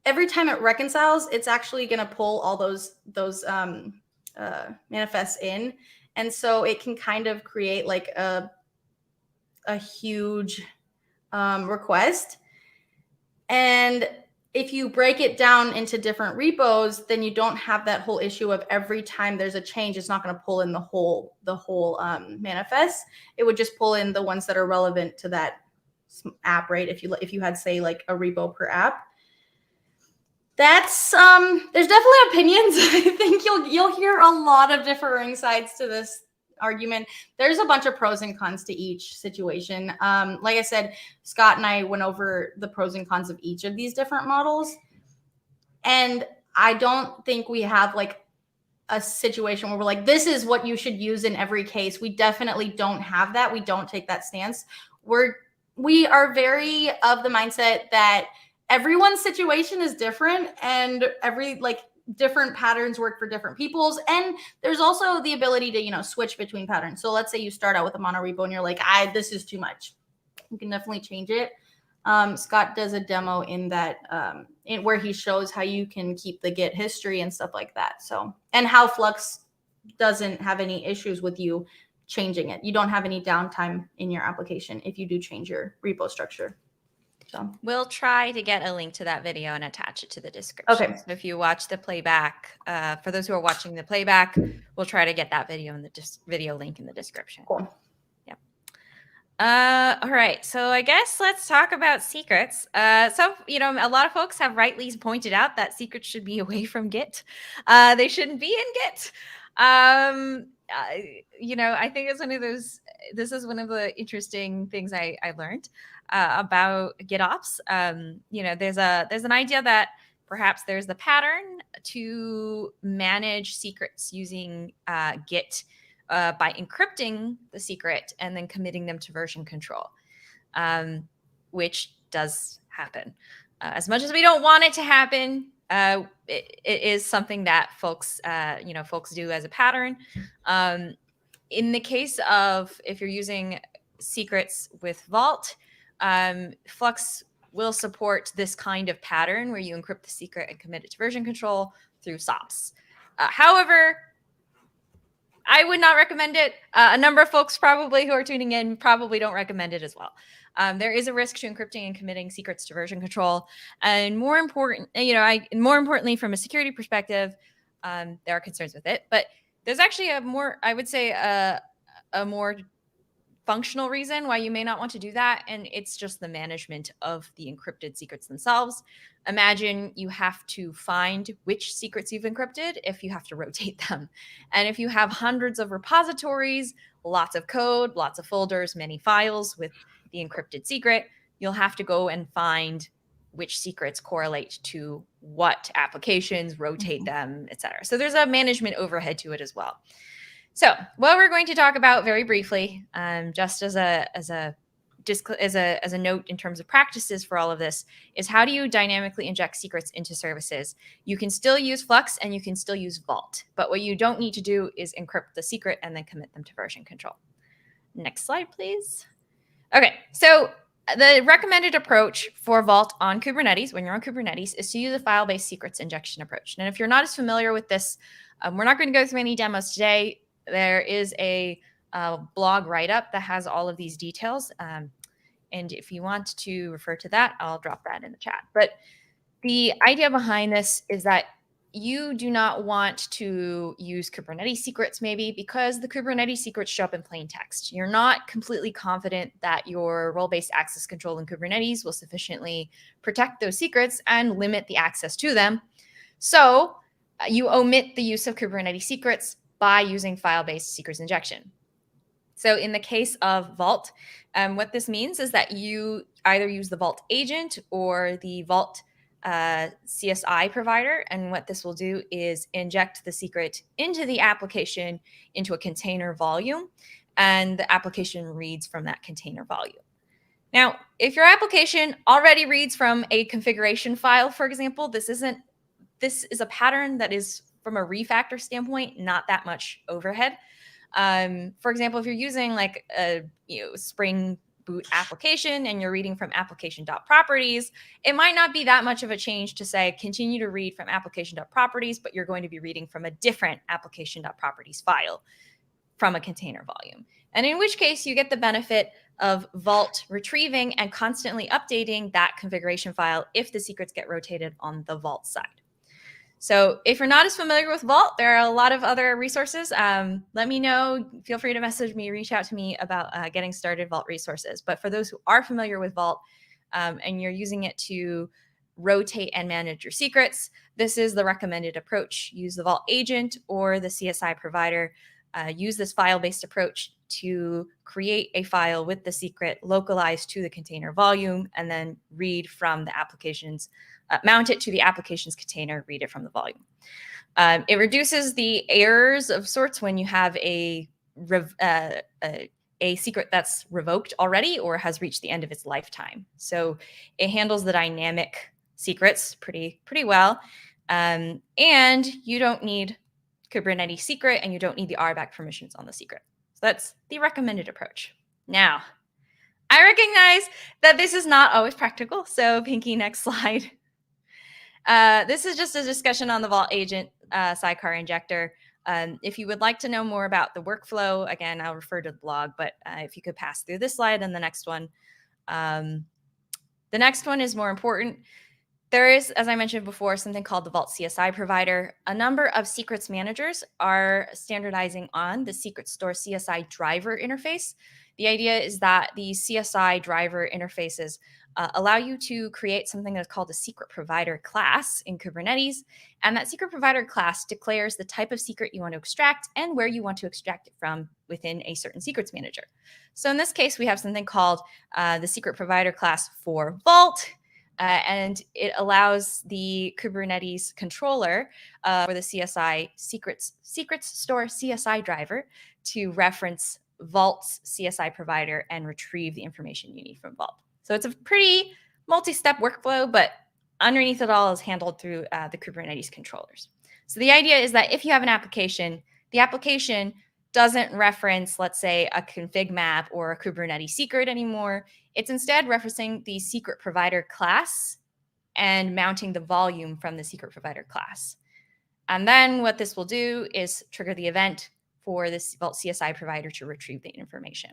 every time it reconciles, it's actually going to pull all those manifests in. And so it can kind of create like a huge request. And if you break it down into different repos, then you don't have that whole issue of every time there's a change, it's not going to pull in the whole manifest. It would just pull in the ones that are relevant to that app, right? If you had, say, like a repo per app. That's there's definitely opinions. I think you'll hear a lot of differing sides to this argument. There's a bunch of pros and cons to each situation. Like I said, Scott and I went over the pros and cons of each of these different models. And I don't think we have like a situation where we're like, this is what you should use in every case. We definitely don't have that. We don't take that stance. We are very of the mindset that everyone's situation is different, and different patterns work for different people's. And there's also the ability to, switch between patterns. So let's say you start out with a mono repo and you're like, this is too much. You can definitely change it. Scott does a demo in that where he shows how you can keep the Git history and stuff like that. So, and how Flux doesn't have any issues with you changing it. You don't have any downtime in your application if you do change your repo structure. So we'll try to get a link to that video and attach it to the description. Okay. So if you watch the playback, for those who are watching the playback, we'll try to get that video in the video link in the description. Cool. Yep. All right. So I guess let's talk about secrets. So, a lot of folks have rightly pointed out that secrets should be away from Git. They shouldn't be in Git. I think it's one of those, this is one of the interesting things I learned about GitOps. There's an idea that perhaps there's the pattern to manage secrets using Git by encrypting the secret and then committing them to version control, which does happen. As much as we don't want it to happen, it is something that folks do as a pattern. In the case of if you're using secrets with Vault, Flux will support this kind of pattern where you encrypt the secret and commit it to version control through SOPs. However, I would not recommend it. A number of folks probably who are tuning in probably don't recommend it as well. There is a risk to encrypting and committing secrets to version control, and more importantly, from a security perspective, there are concerns with it. But there's actually a more functional reason why you may not want to do that, and it's just the management of the encrypted secrets themselves. Imagine you have to find which secrets you've encrypted if you have to rotate them. And if you have hundreds of repositories, lots of code, lots of folders, many files with the encrypted secret, you'll have to go and find which secrets correlate to what applications, rotate them, etc. So there's a management overhead to it as well. So what we're going to talk about very briefly, just as a note in terms of practices for all of this, is how do you dynamically inject secrets into services? You can still use Flux and you can still use Vault, but what you don't need to do is encrypt the secret and then commit them to version control. Next slide, please. Okay, so the recommended approach for Vault on Kubernetes, when you're on Kubernetes, is to use a file-based secrets injection approach. And if you're not as familiar with this, we're not going to go through any demos today. There is a blog write-up that has all of these details. And if you want to refer to that, I'll drop that in the chat. But the idea behind this is that you do not want to use Kubernetes secrets maybe because the Kubernetes secrets show up in plain text. You're not completely confident that your role-based access control in Kubernetes will sufficiently protect those secrets and limit the access to them. So you omit the use of Kubernetes secrets by using file-based secrets injection. So in the case of Vault, what this means is that you either use the Vault agent or the Vault CSI provider. And what this will do is inject the secret into the application into a container volume, and the application reads from that container volume. Now, if your application already reads from a configuration file, for example, this is a pattern that is, from a refactor standpoint, not that much overhead. For example, if you're using like a Spring Boot application and you're reading from application.properties, it might not be that much of a change to say continue to read from application.properties, but you're going to be reading from a different application.properties file from a container volume. And in which case you get the benefit of Vault retrieving and constantly updating that configuration file if the secrets get rotated on the Vault side. So if you're not as familiar with Vault, there are a lot of other resources. Let me know. Feel free to message me, reach out to me about getting started Vault resources. But for those who are familiar with Vault and you're using it to rotate and manage your secrets, this is the recommended approach. Use the Vault agent or the CSI provider. Use this file-based approach to create a file with the secret localized to the container volume and then read from the application's mount it to the application's container, read it from the volume. It reduces the errors of sorts when you have a secret that's revoked already or has reached the end of its lifetime. So it handles the dynamic secrets pretty well. And you don't need Kubernetes secret and you don't need the RBAC permissions on the secret. So that's the recommended approach. Now, I recognize that this is not always practical. So Pinky, next slide. This is just a discussion on the Vault Agent sidecar injector. If you would like to know more about the workflow, again, I'll refer to the blog, but if you could pass through this slide and the next one. The next one is more important. There is, as I mentioned before, something called the Vault CSI provider. A number of secrets managers are standardizing on the Secret Store CSI driver interface. The idea is that these CSI driver interfaces allow you to create something that's called a secret provider class in Kubernetes. And that secret provider class declares the type of secret you want to extract and where you want to extract it from within a certain secrets manager. So in this case, we have something called the secret provider class for Vault. And it allows the Kubernetes controller for the CSI secrets store CSI driver to reference Vault's CSI provider and retrieve the information you need from Vault. So it's a pretty multi-step workflow, but underneath it all is handled through the Kubernetes controllers. So the idea is that if you have an application, the application doesn't reference, let's say, a config map or a Kubernetes secret anymore. It's instead referencing the secret provider class and mounting the volume from the secret provider class. And then what this will do is trigger the event for this Vault CSI provider to retrieve the information.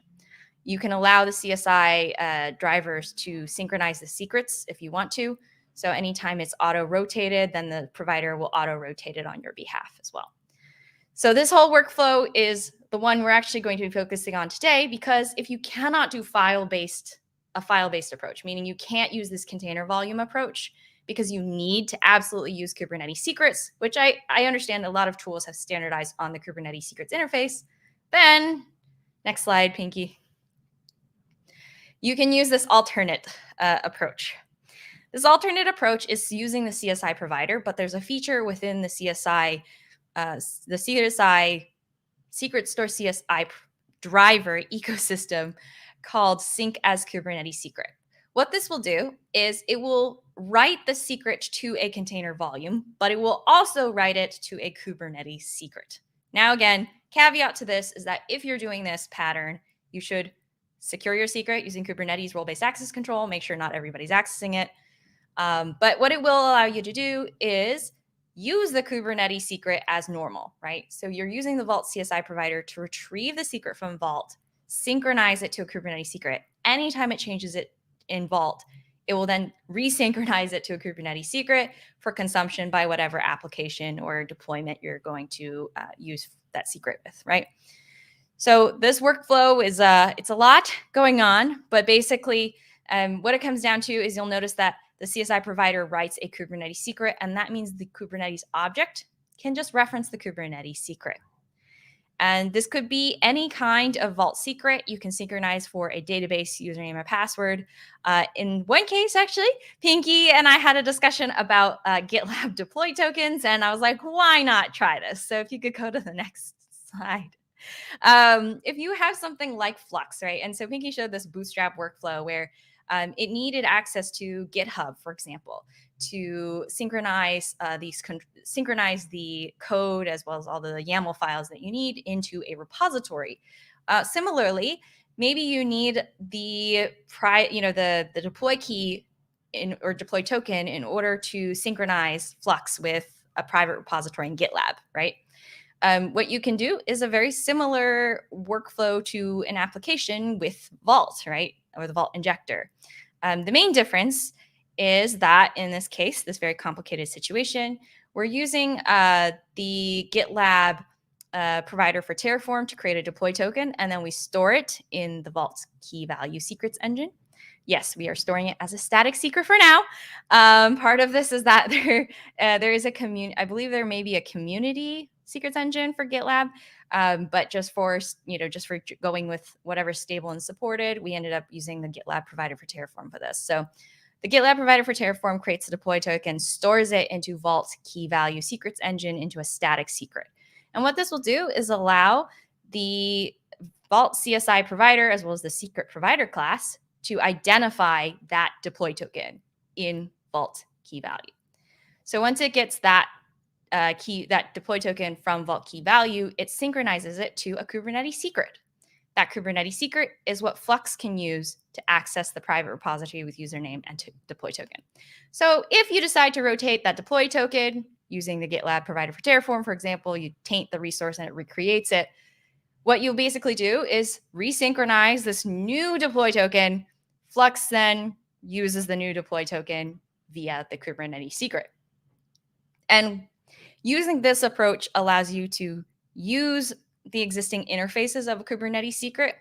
You can allow the CSI drivers to synchronize the secrets if you want to. So anytime it's auto-rotated, then the provider will auto-rotate it on your behalf as well. So this whole workflow is the one we're actually going to be focusing on today, because if you cannot do a file-based approach, meaning you can't use this container volume approach because you need to absolutely use Kubernetes secrets, which I understand a lot of tools have standardized on the Kubernetes secrets interface, then next slide, Pinky. You can use this alternate approach. This alternate approach is using the CSI provider, but there's a feature within the CSI Secret Store CSI driver ecosystem called Sync as Kubernetes Secret. What this will do is it will write the secret to a container volume, but it will also write it to a Kubernetes secret. Now, again, caveat to this is that if you're doing this pattern, you should secure your secret using Kubernetes role-based access control, make sure not everybody's accessing it. But what it will allow you to do is use the Kubernetes secret as normal, right? So you're using the Vault CSI provider to retrieve the secret from Vault, synchronize it to a Kubernetes secret. Anytime it changes it in Vault, it will then resynchronize it to a Kubernetes secret for consumption by whatever application or deployment you're going to use that secret with, right? So this workflow is it's a lot going on, but basically what it comes down to is you'll notice that the CSI provider writes a Kubernetes secret, and that means the Kubernetes object can just reference the Kubernetes secret. And this could be any kind of Vault secret. You can synchronize for a database username and password. In one case, actually, Pinky and I had a discussion about GitLab deploy tokens, and I was like, why not try this? So if you could go to the next slide. If you have something like Flux, right? And so Pinky showed this bootstrap workflow where it needed access to GitHub, for example, to synchronize synchronize the code as well as all the YAML files that you need into a repository. Similarly, maybe you need the deploy key or deploy token in order to synchronize Flux with a private repository in GitLab, right? What you can do is a very similar workflow to an application with Vault, right? Or the Vault injector. The main difference is that in this case, this very complicated situation, we're using the GitLab provider for Terraform to create a deploy token, and then we store it in the Vault's key value secrets engine. Yes, we are storing it as a static secret for now. Part of this is that there is a community. I believe there may be a community secrets engine for GitLab, but just for going with whatever's stable and supported, we ended up using the GitLab provider for Terraform for this. So the GitLab provider for Terraform creates a deploy token, stores it into Vault's key value secrets engine into a static secret. And what this will do is allow the Vault CSI provider as well as the secret provider class to identify that deploy token in Vault key value. So once it gets that deploy token from Vault key value, it synchronizes it to a Kubernetes secret. That Kubernetes secret is what Flux can use to access the private repository with username and deploy token. So if you decide to rotate that deploy token using the GitLab provider for Terraform, for example, you taint the resource and it recreates it. What you'll basically do is resynchronize this new deploy token. Flux then uses the new deploy token via the Kubernetes secret. And using this approach allows you to use the existing interfaces of a Kubernetes secret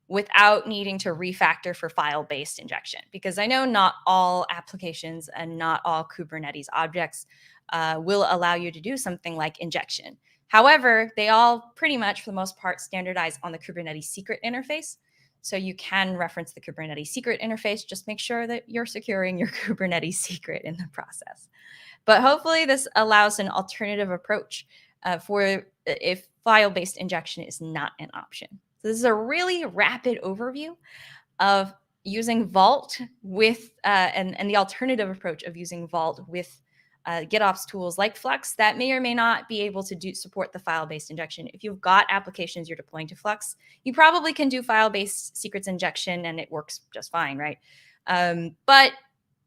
without needing to refactor for file-based injection. Because I know not all applications and not all Kubernetes objects will allow you to do something like injection. However, they all pretty much, for the most part, standardize on the Kubernetes secret interface. So you can reference the Kubernetes secret interface. Just make sure that you're securing your Kubernetes secret in the process. But hopefully this allows an alternative approach for if file-based injection is not an option. So this is a really rapid overview of using Vault with and the alternative approach of using Vault with GitOps tools like Flux that may or may not be able to support the file-based injection. If you've got applications you're deploying to Flux, you probably can do file-based secrets injection and it works just fine, right? But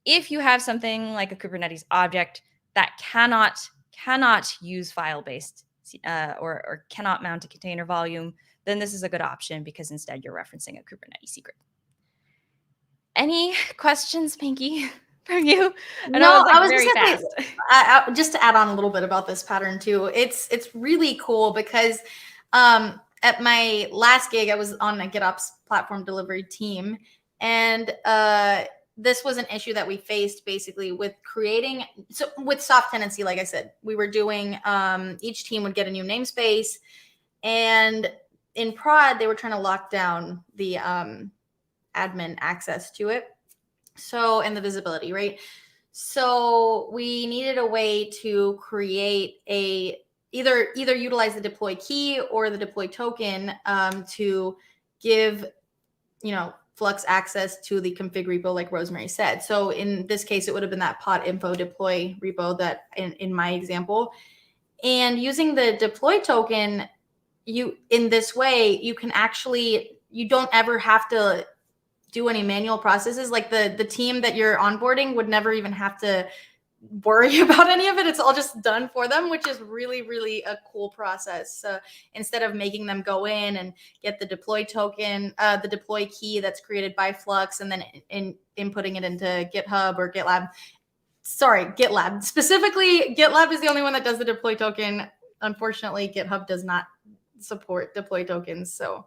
if you have something like a Kubernetes object that cannot use file-based or cannot mount a container volume, then this is a good option because instead you're referencing a Kubernetes secret. Any questions, Pinky, from you? I know I was very fast. Just to add on a little bit about this pattern too. It's really cool because at my last gig, I was on a GitOps platform delivery team, and this was an issue that we faced basically with creating. So with soft tenancy, like I said, we were doing each team would get a new namespace, and in prod they were trying to lock down the admin access to it. So, and the visibility, right? So we needed a way to create a either utilize the deploy key or the deploy token to give, Flux access to the config repo, like Rosemary said. So in this case, it would have been that pod info deploy repo that in my example. And using the deploy token, in this way, you can actually, you don't ever have to do any manual processes. Like the team that you're onboarding would never even have to worry about any of it. It's all just done for them, which is really, really a cool process. Instead of making them go in and get the deploy token, the deploy key that's created by Flux, and then inputting it into GitHub or GitLab. Sorry, GitLab. Specifically, GitLab is the only one that does the deploy token. Unfortunately, GitHub does not support deploy tokens. So,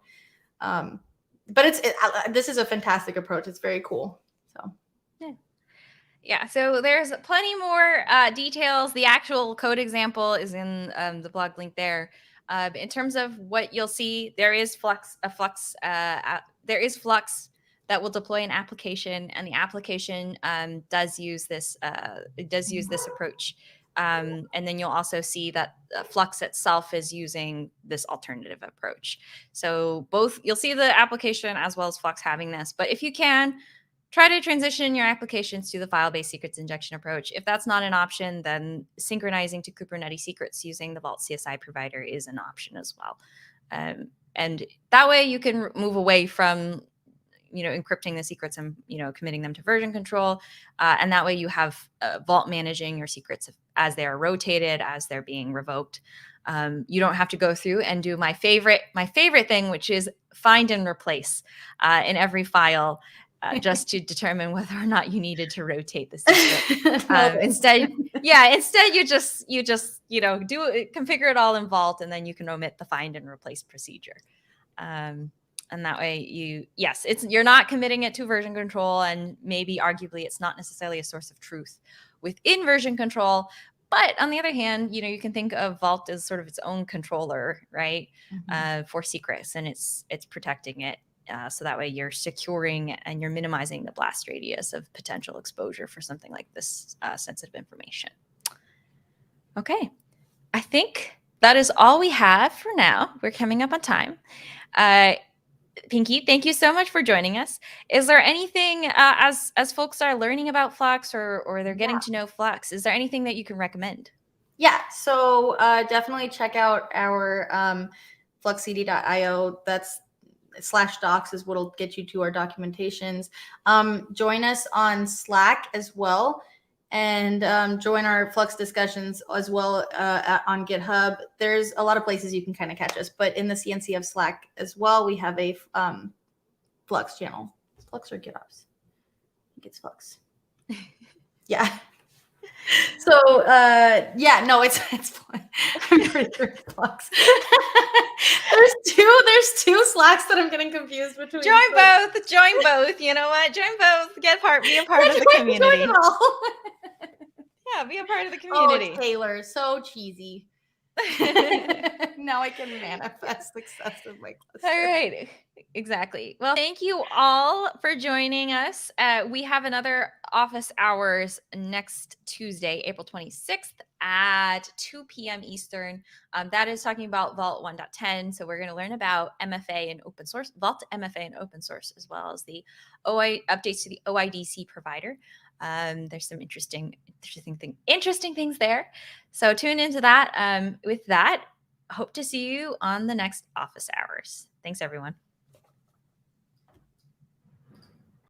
but this is a fantastic approach. It's very cool. So. Yeah, so there's plenty more details. The actual code example is in the blog link there. In terms of what you'll see, there is Flux that will deploy an application, and the application does use this approach. And then you'll also see that Flux itself is using this alternative approach. So you'll see the application as well as Flux having this. But if you can, try to transition your applications to the file-based secrets injection approach. If that's not an option, then synchronizing to Kubernetes secrets using the Vault CSI provider is an option as well. And that way you can move away from, encrypting the secrets and, committing them to version control. And that way you have Vault managing your secrets as they are rotated, as they're being revoked. You don't have to go through and do my favorite thing, which is find and replace in every file. Just to determine whether or not you needed to rotate the secret. Instead, you just configure it all in Vault, and then you can omit the find and replace procedure. And that way you're not committing it to version control, and maybe arguably it's not necessarily a source of truth within version control. But on the other hand, you can think of Vault as sort of its own controller, right? For secrets, and it's protecting it. So that way you're securing and you're minimizing the blast radius of potential exposure for something like this sensitive information. Okay, I think that is all we have for now. We're coming up on time. Pinky, thank you so much for joining us. Is there anything as folks are learning about Flux or they're getting to know Flux, is there anything that you can recommend? Yeah, so definitely check out our fluxcd.io. /docs is what'll get you to our documentations. Join us on Slack as well, and join our Flux discussions as well on GitHub. There's a lot of places you can kind of catch us, but in the CNCF Slack as well, we have a Flux channel. Flux or GitOps? I think it's Flux. Yeah. So yeah, no, it's fine. I'm pretty sure it's Flux. there's two Slacks that I'm getting confused between. Join both. You know what? Join both. Be a part of the community. Join it all. Yeah, be a part of the community. Oh, Taylor, so cheesy. Now I can manifest success in my cluster. All right. Exactly. Well, thank you all for joining us. We have another office hours next Tuesday, April 26th at 2 p.m. Eastern. That is talking about Vault 1.10. So we're going to learn about MFA and open source, Vault MFA and open source, as well as the updates to the OIDC provider. There's some interesting things there. So tune into that. With that, hope to see you on the next office hours. Thanks, everyone.